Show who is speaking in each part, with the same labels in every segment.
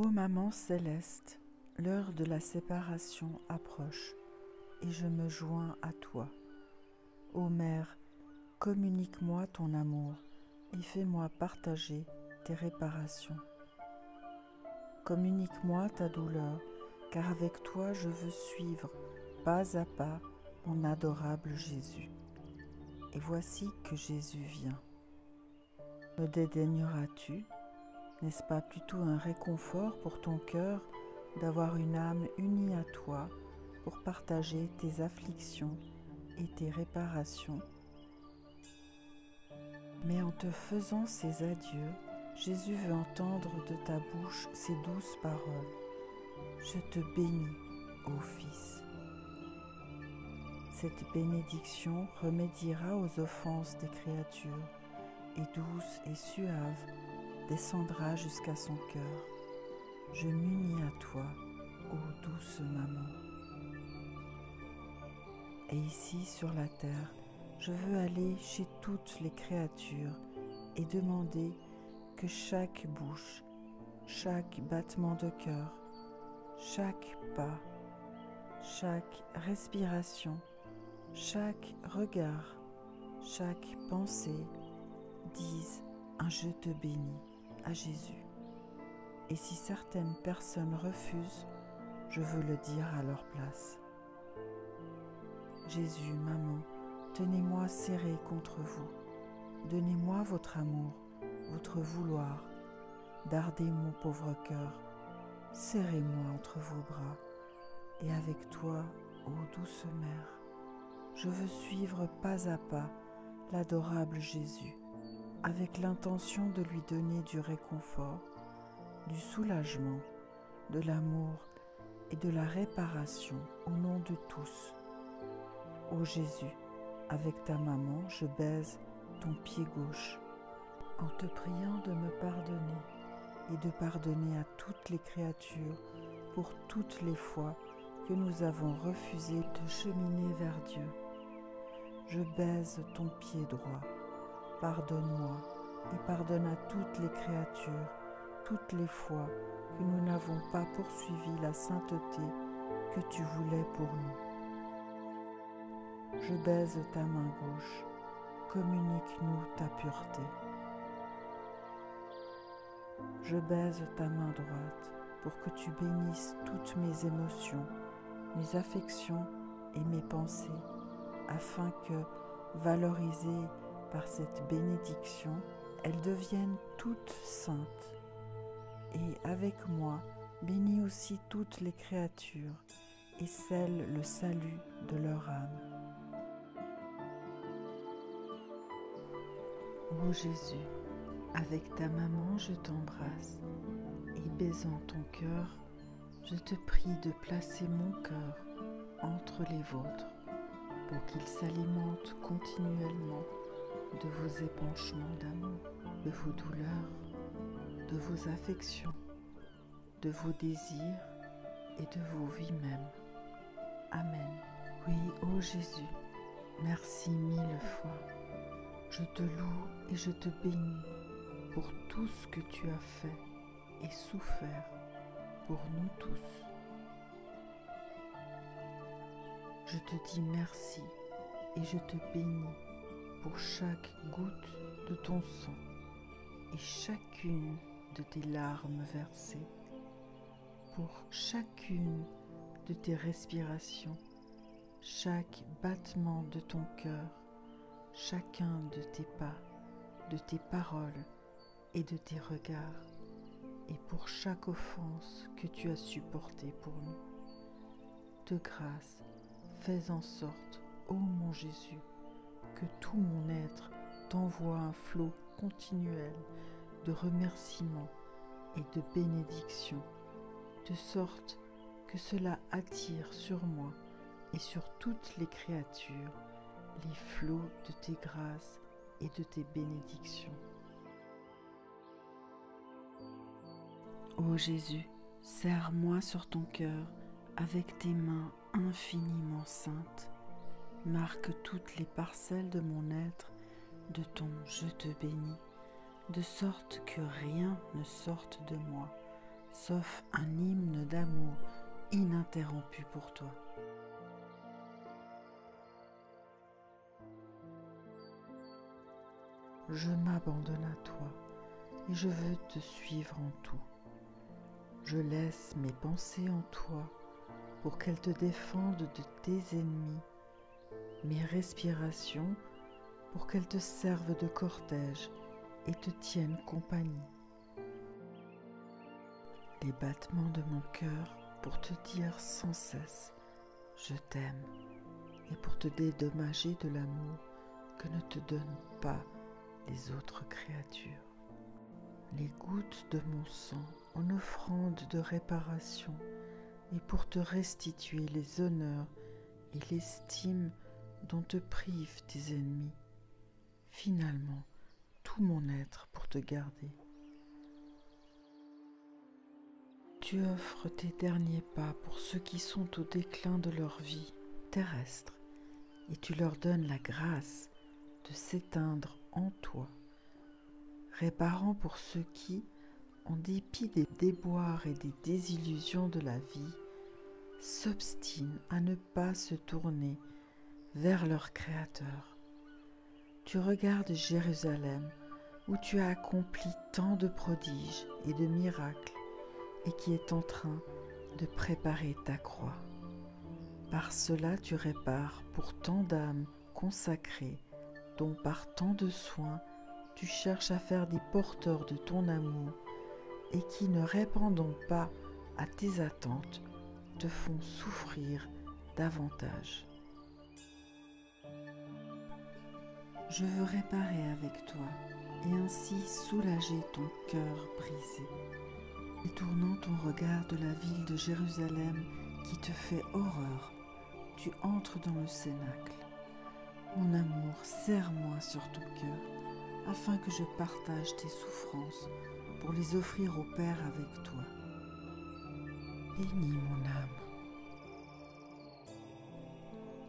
Speaker 1: Ô maman céleste, l'heure de la séparation approche, et je me joins à toi. Ô mère, communique-moi ton amour et fais-moi partager tes réparations. Communique-moi ta douleur, car avec toi je veux suivre pas à pas mon adorable Jésus. Et voici que Jésus vient. Me dédaigneras-tu? N'est-ce pas plutôt un réconfort pour ton cœur d'avoir une âme unie à toi pour partager tes afflictions et tes réparations? Mais en te faisant ces adieux, Jésus veut entendre de ta bouche ces douces paroles. Je te bénis, ô Fils. Cette bénédiction remédiera aux offenses des créatures et douce et suave descendra jusqu'à son cœur. Je m'unis à toi, ô douce maman. Et ici sur la terre, je veux aller chez toutes les créatures et demander que chaque bouche, chaque battement de cœur, chaque pas, chaque respiration, chaque regard, chaque pensée dise un je te bénis à Jésus. Et si certaines personnes refusent, je veux le dire à leur place. Jésus, maman, tenez-moi serré contre vous. Donnez-moi votre amour, votre vouloir. Dardez mon pauvre cœur. Serrez-moi entre vos bras. Et avec toi, ô douce mère, je veux suivre pas à pas l'adorable Jésus, avec l'intention de lui donner du réconfort, du soulagement, de l'amour et de la réparation au nom de tous. Ô Jésus, avec ta maman, je baise ton pied gauche, en te priant de me pardonner et de pardonner à toutes les créatures pour toutes les fois que nous avons refusé de cheminer vers Dieu. Je baise ton pied droit, pardonne-moi et pardonne à toutes les créatures, toutes les fois que nous n'avons pas poursuivi la sainteté que tu voulais pour nous. Je baise ta main gauche, communique-nous ta pureté. Je baise ta main droite pour que tu bénisses toutes mes émotions, mes affections et mes pensées, afin que, valorisées par cette bénédiction, elles deviennent toutes saintes. Et avec moi, bénis aussi toutes les créatures et scelle le salut de leur âme. Ô Jésus, avec ta maman, je t'embrasse et baisant ton cœur, je te prie de placer mon cœur entre les vôtres pour qu'il s'alimente continuellement de vos épanchements d'amour, de vos douleurs, de vos affections, de vos désirs et de vos vies mêmes. Amen. Oui, ô Jésus, merci 1000 fois. Je te loue et je te bénis pour tout ce que tu as fait et souffert pour nous tous. Je te dis merci et je te bénis pour chaque goutte de ton sang et chacune de tes larmes versées, pour chacune de tes respirations, chaque battement de ton cœur, chacun de tes pas, de tes paroles et de tes regards, et pour chaque offense que tu as supportée pour nous. De grâce, fais en sorte, ô mon Jésus, que tout mon être t'envoie un flot continuel de remerciements et de bénédictions, de sorte que cela attire sur moi et sur toutes les créatures les flots de tes grâces et de tes bénédictions. Ô Jésus, serre-moi sur ton cœur avec tes mains infiniment saintes, marque toutes les parcelles de mon être de ton « Je te bénis », de sorte que rien ne sorte de moi, sauf un hymne d'amour ininterrompu pour toi. Je m'abandonne à toi et je veux te suivre en tout. Je laisse mes pensées en toi pour qu'elles te défendent de tes ennemis, mes respirations pour qu'elles te servent de cortège et te tiennent compagnie, les battements de mon cœur pour te dire sans cesse « je t'aime » et pour te dédommager de l'amour que ne te donnent pas les autres créatures. Les gouttes de mon sang en offrande de réparation et pour te restituer les honneurs et l'estime dont te privent tes ennemis. Finalement, tout mon être pour te garder. Tu offres tes derniers pas pour ceux qui sont au déclin de leur vie terrestre et tu leur donnes la grâce de s'éteindre en toi, réparant pour ceux qui, en dépit des déboires et des désillusions de la vie, s'obstinent à ne pas se tourner vers leur Créateur. Tu regardes Jérusalem où tu as accompli tant de prodiges et de miracles et qui est en train de préparer ta croix. Par cela tu répares pour tant d'âmes consacrées dont par tant de soins tu cherches à faire des porteurs de ton amour et qui, ne répondant pas à tes attentes, te font souffrir davantage. Je veux réparer avec toi et ainsi soulager ton cœur brisé. Détournant ton regard de la ville de Jérusalem qui te fait horreur, tu entres dans le cénacle. Mon amour, serre-moi sur ton cœur, afin que je partage tes souffrances pour les offrir au Père avec toi. Bénis mon âme.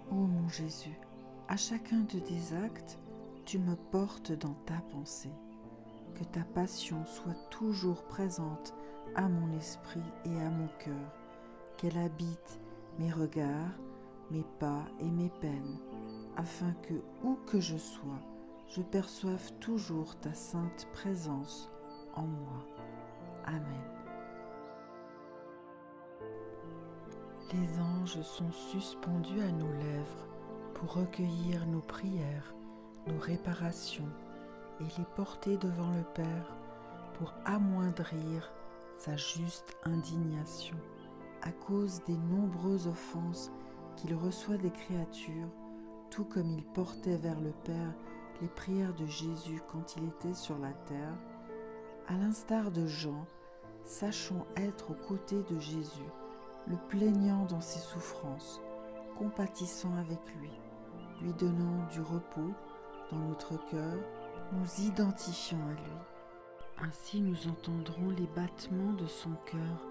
Speaker 1: Ô mon Jésus, à chacun de tes actes, tu me portes dans ta pensée. Que ta passion soit toujours présente à mon esprit et à mon cœur, qu'elle habite mes regards, mes pas et mes peines, afin que, où que je sois, je perçoive toujours ta sainte présence en moi. Amen. Les anges sont suspendus à nos lèvres pour recueillir nos prières, nos réparations et les porter devant le Père pour amoindrir sa juste indignation à cause des nombreuses offenses qu'il reçoit des créatures, tout comme il portait vers le Père les prières de Jésus quand il était sur la terre. À l'instar de Jean, sachons être aux côtés de Jésus, le plaignant dans ses souffrances, compatissant avec lui, lui donnant du repos dans notre cœur, nous identifiant à lui. Ainsi nous entendrons les battements de son cœur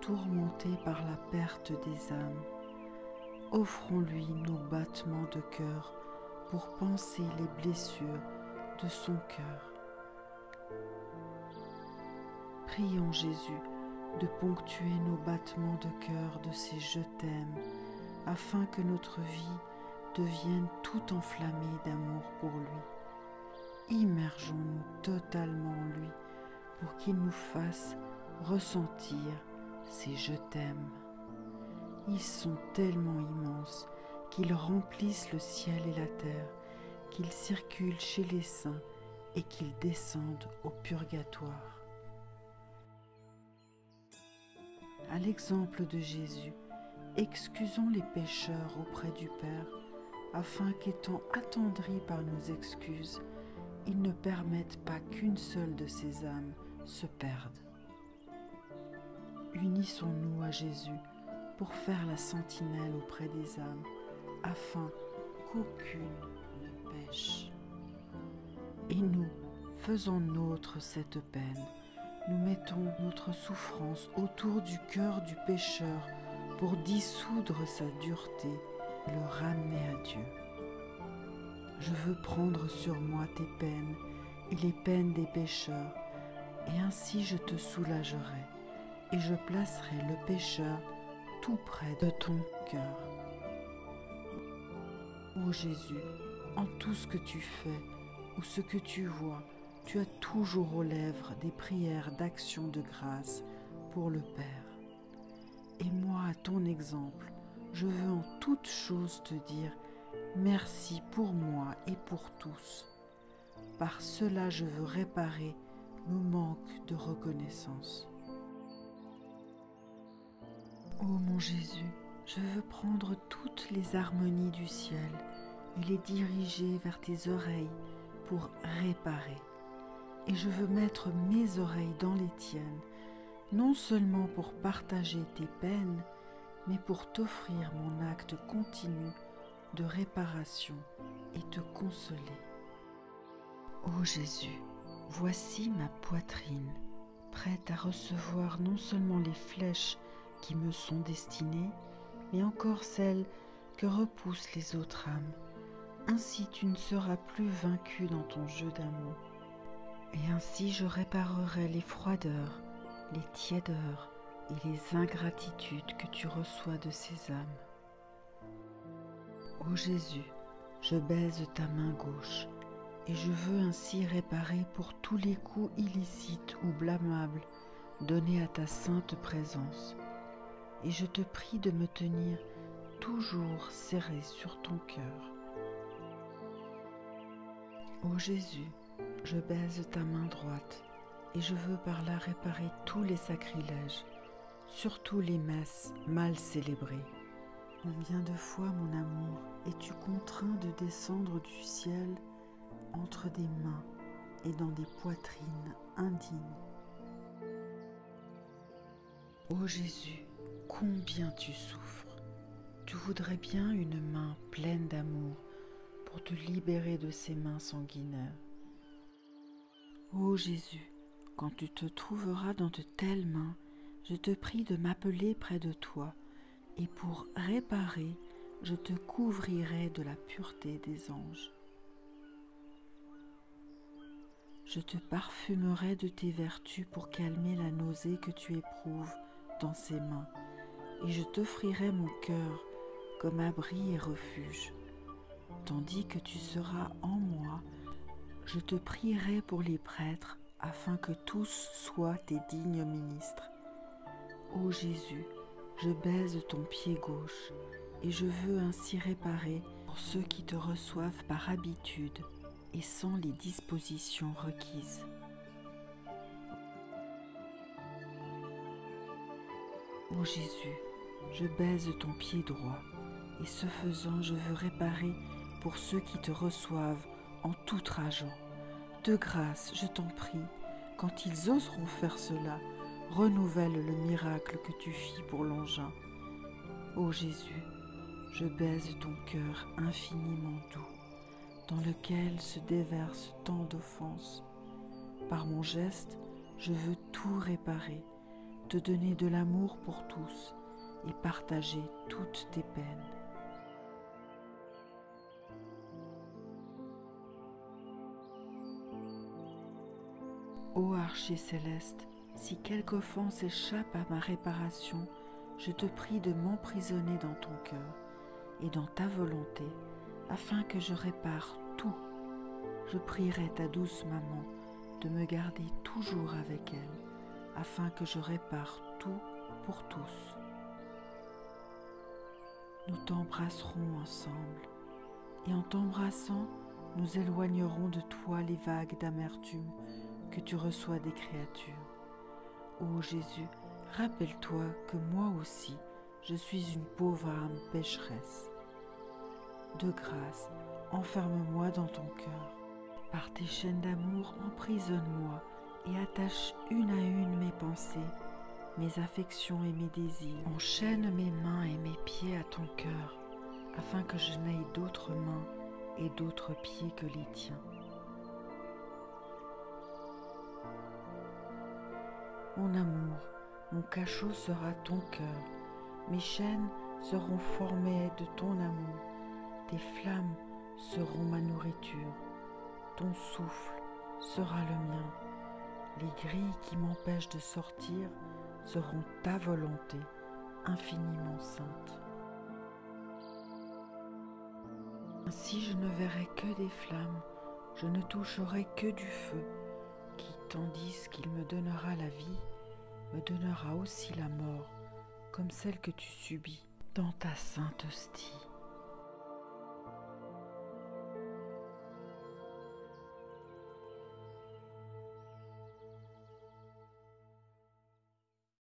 Speaker 1: tourmenté par la perte des âmes. Offrons-lui nos battements de cœur pour panser les blessures de son cœur. Prions Jésus de ponctuer nos battements de cœur de ces je t'aime, afin que notre vie devienne tout enflammée d'amour pour lui. Immergeons-nous totalement en lui pour qu'il nous fasse ressentir ces je t'aime. Ils sont tellement immenses qu'ils remplissent le ciel et la terre, qu'ils circulent chez les saints et qu'ils descendent au purgatoire. À l'exemple de Jésus, excusons les pécheurs auprès du Père, afin qu'étant attendris par nos excuses, ils ne permettent pas qu'une seule de ces âmes se perde. Unissons-nous à Jésus pour faire la sentinelle auprès des âmes, afin qu'aucune ne pêche. Et nous, faisons nôtre cette peine. Nous mettons notre souffrance autour du cœur du pécheur pour dissoudre sa dureté et le ramener à Dieu. Je veux prendre sur moi tes peines et les peines des pécheurs, et ainsi je te soulagerai, et je placerai le pécheur tout près de ton cœur. Ô Jésus, en tout ce que tu fais ou ce que tu vois, tu as toujours aux lèvres des prières d'action de grâce pour le Père. Et moi, à ton exemple, je veux en toutes choses te dire merci pour moi et pour tous. Par cela, je veux réparer nos manques de reconnaissance. Ô mon Jésus, je veux prendre toutes les harmonies du ciel et les diriger vers tes oreilles pour réparer. Et je veux mettre mes oreilles dans les tiennes, non seulement pour partager tes peines, mais pour t'offrir mon acte continu de réparation et te consoler. Ô Jésus, voici ma poitrine, prête à recevoir non seulement les flèches qui me sont destinées, mais encore celles que repoussent les autres âmes. Ainsi tu ne seras plus vaincu dans ton jeu d'amour. Et ainsi je réparerai les froideurs, les tiédeurs et les ingratitudes que tu reçois de ces âmes. Ô Jésus, je baise ta main gauche, et je veux ainsi réparer pour tous les coups illicites ou blâmables donnés à ta sainte présence. Et je te prie de me tenir toujours serré sur ton cœur. Ô Jésus, je baise ta main droite, et je veux par là réparer tous les sacrilèges, surtout les messes mal célébrées. Combien de fois, mon amour, es-tu contraint de descendre du ciel entre des mains et dans des poitrines indignes? Ô Jésus, combien tu souffres! Tu voudrais bien une main pleine d'amour pour te libérer de ces mains sanguinaires. Ô Jésus, quand tu te trouveras dans de telles mains, je te prie de m'appeler près de toi, et pour réparer, je te couvrirai de la pureté des anges. Je te parfumerai de tes vertus pour calmer la nausée que tu éprouves dans ces mains, et je t'offrirai mon cœur comme abri et refuge. Tandis que tu seras en moi, je te prierai pour les prêtres, afin que tous soient tes dignes ministres. Ô Jésus, je baise ton pied gauche, et je veux ainsi réparer pour ceux qui te reçoivent par habitude et sans les dispositions requises. Ô Jésus, je baise ton pied droit, et ce faisant, je veux réparer pour ceux qui te reçoivent en tout rageant. De grâce, je t'en prie, quand ils oseront faire cela, renouvelle le miracle que tu fis pour l'engin. Ô Jésus, je baise ton cœur infiniment doux, dans lequel se déversent tant d'offenses. Par mon geste, je veux tout réparer, te donner de l'amour pour tous et partager toutes tes peines. Ô archer céleste, si quelque offense échappe à ma réparation, je te prie de m'emprisonner dans ton cœur et dans ta volonté, afin que je répare tout. Je prierai ta douce maman de me garder toujours avec elle, afin que je répare tout pour tous. Nous t'embrasserons ensemble, et en t'embrassant, nous éloignerons de toi les vagues d'amertume que tu reçois des créatures. Ô Jésus, rappelle-toi que moi aussi, je suis une pauvre âme pécheresse. De grâce, enferme-moi dans ton cœur. Par tes chaînes d'amour, emprisonne-moi et attache une à une mes pensées, mes affections et mes désirs. Enchaîne mes mains et mes pieds à ton cœur, afin que je n'aie d'autres mains et d'autres pieds que les tiens. Mon amour, mon cachot sera ton cœur, mes chaînes seront formées de ton amour, tes flammes seront ma nourriture, ton souffle sera le mien, les grilles qui m'empêchent de sortir seront ta volonté infiniment sainte. Ainsi je ne verrai que des flammes, je ne toucherai que du feu, qui, tandis qu'il me donnera la vie, me donnera aussi la mort, comme celle que tu subis dans ta sainte hostie.